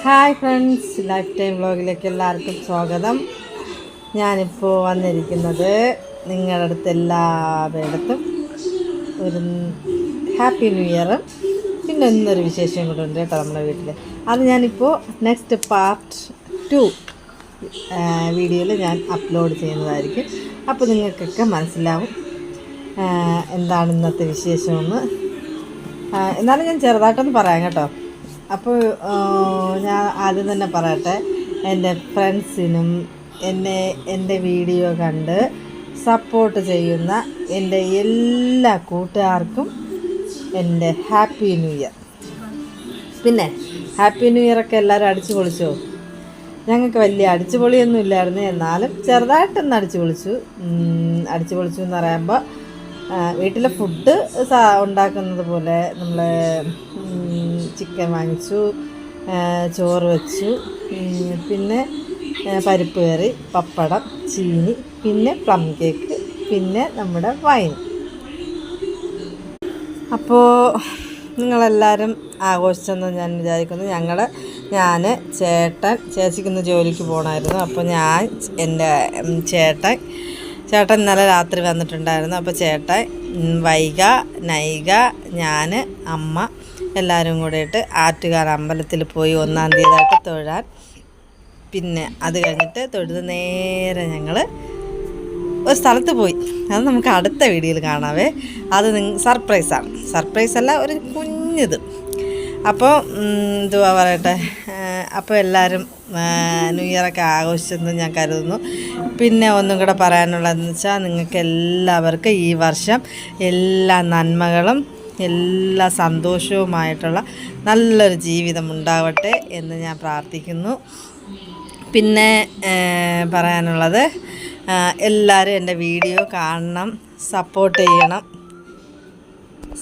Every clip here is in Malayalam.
ഹായ് ഫ്രണ്ട്സ്, ലൈഫ് ടൈം വ്ലോഗിലേക്ക് എല്ലാവർക്കും സ്വാഗതം. ഞാനിപ്പോൾ വന്നിരിക്കുന്നത് നിങ്ങളുടെ അടുത്ത് എല്ലാവരിടത്തും ഒരു ഹാപ്പി ന്യൂ ഇയറും പിന്നെ ഇന്നൊരു വിശേഷം കൂടെ ഉണ്ട് കേട്ടോ നമ്മുടെ വീട്ടിൽ. അത് ഞാനിപ്പോൾ നെക്സ്റ്റ് പാർട്ട് 2 വീഡിയോയിൽ ഞാൻ അപ്ലോഡ് ചെയ്യുന്നതായിരിക്കും. അപ്പോൾ നിങ്ങൾക്കൊക്കെ മനസ്സിലാവും എന്താണ് ഇന്നത്തെ വിശേഷമെന്ന്. എന്നാലും ഞാൻ ചെറുതായിട്ടൊന്ന് പറയാം കേട്ടോ. അപ്പോൾ ഞാൻ ആദ്യം തന്നെ പറയട്ടെ, എൻ്റെ ഫ്രണ്ട്സിനും എൻ്റെ വീഡിയോ കണ്ട് സപ്പോർട്ട് ചെയ്യുന്ന എൻ്റെ എല്ലാ കൂട്ടുകാർക്കും എൻ്റെ ഹാപ്പി ന്യൂ ഇയർ. പിന്നെ ഹാപ്പി ന്യൂ ഇയറൊക്കെ എല്ലാവരും അടിച്ചു പൊളിച്ചോ? ഞങ്ങൾക്ക് വലിയ അടിച്ചു പൊളിയൊന്നും ഇല്ലായിരുന്നു, എന്നാലും ചെറുതായിട്ടൊന്ന് അടിച്ചു പൊളിച്ചു എന്ന് പറയുമ്പോൾ വീട്ടിലെ ഫുഡ് ഉണ്ടാക്കുന്നത് പോലെ നമ്മൾ ചിക്കൻ വാങ്ങിച്ചു, ചോറ് വെച്ചു, പിന്നെ പരിപ്പ് കറി, പപ്പടം, ചീനി, പിന്നെ പ്ലം കേക്ക്, പിന്നെ നമ്മുടെ വൈൻ. അപ്പോൾ നിങ്ങളെല്ലാവരും ആഘോഷിച്ചെന്ന് ഞാൻ വിചാരിക്കുന്നു. ഞാൻ ചേച്ചിക്കൊന്ന് ജോലിക്ക് പോകണമായിരുന്നു. അപ്പോൾ എൻ്റെ ചേട്ടൻ ഇന്നലെ രാത്രി വന്നിട്ടുണ്ടായിരുന്നു. അപ്പോൾ ചേട്ടൻ, വൈഗ, നൈഗ, ഞാൻ, അമ്മ എല്ലാവരും കൂടിയിട്ട് ആറ്റുകാൽ അമ്പലത്തിൽ പോയി 1-ാം തീയതിയായിട്ട് തൊഴാൻ. പിന്നെ അത് കഴിഞ്ഞിട്ട് തൊഴുത് നേരെ ഞങ്ങൾ ഒരു സ്ഥലത്ത് പോയി. അത് നമുക്ക് അടുത്ത വീഡിയോയിൽ കാണാവേ. അത് സർപ്രൈസല്ല, ഒരു കുഞ്ഞിത്. അപ്പോൾ എന്തുവാ പറയട്ടെ, അപ്പോൾ എല്ലാവരും ന്യൂ ഇയറൊക്കെ ആഘോഷിച്ചെന്ന് ഞാൻ കരുതുന്നു. പിന്നെ ഒന്നും കൂടെ പറയാനുള്ളതെന്ന് വെച്ചാൽ, നിങ്ങൾക്ക് എല്ലാവർക്കും ഈ വർഷം എല്ലാ നന്മകളും എല്ലാ സന്തോഷവുമായിട്ടുള്ള നല്ലൊരു ജീവിതം ഉണ്ടാവട്ടെ എന്ന് ഞാൻ പ്രാർത്ഥിക്കുന്നു. പിന്നെ പറയാനുള്ളത്, എല്ലാവരും എൻ്റെ വീഡിയോ കാണണം, സപ്പോർട്ട് ചെയ്യണം,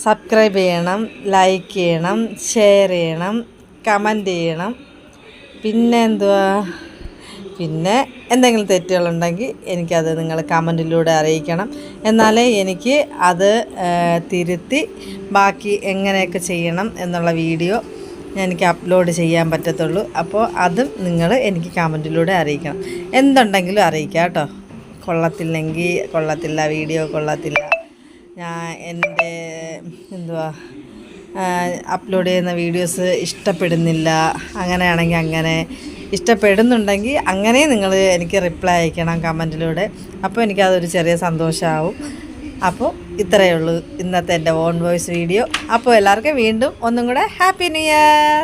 സബ്സ്ക്രൈബ് ചെയ്യണം, ലൈക്ക് ചെയ്യണം, ഷെയർ ചെയ്യണം, കമൻറ്റ് ചെയ്യണം. പിന്നെ എന്തെങ്കിലും തെറ്റുകളുണ്ടെങ്കിൽ എനിക്കത് നിങ്ങൾ കമൻറ്റിലൂടെ അറിയിക്കണം. എന്നാലേ എനിക്ക് അത് തിരുത്തി ബാക്കി എങ്ങനെയൊക്കെ ചെയ്യണം എന്നുള്ള വീഡിയോ എനിക്ക് അപ്ലോഡ് ചെയ്യാൻ പറ്റത്തുള്ളൂ. അപ്പോൾ അതും നിങ്ങൾ എനിക്ക് കമൻറ്റിലൂടെ അറിയിക്കണം. എന്തുണ്ടെങ്കിലും അറിയിക്കാം കേട്ടോ. കൊള്ളത്തില്ലെങ്കിൽ കൊള്ളത്തില്ല, വീഡിയോ കൊള്ളത്തില്ല, എൻ്റെ അപ്ലോഡ് ചെയ്യുന്ന വീഡിയോസ് ഇഷ്ടപ്പെടുന്നില്ല, അങ്ങനെയാണെങ്കിൽ അങ്ങനെ, ഇഷ്ടപ്പെടുന്നുണ്ടെങ്കിൽ അങ്ങനെ നിങ്ങൾ എനിക്ക് റിപ്ലൈ അയക്കണം കമൻറ്റിലൂടെ. അപ്പോൾ എനിക്കതൊരു ചെറിയ സന്തോഷമാവും. അപ്പോൾ ഇത്രയേ ഉള്ളൂ ഇന്നത്തെ എൻ്റെ ഓൺ വോയിസ് വീഡിയോ. അപ്പോൾ എല്ലാവർക്കും വീണ്ടും ഒന്നും കൂടെ ഹാപ്പി ന്യൂ ഇയർ.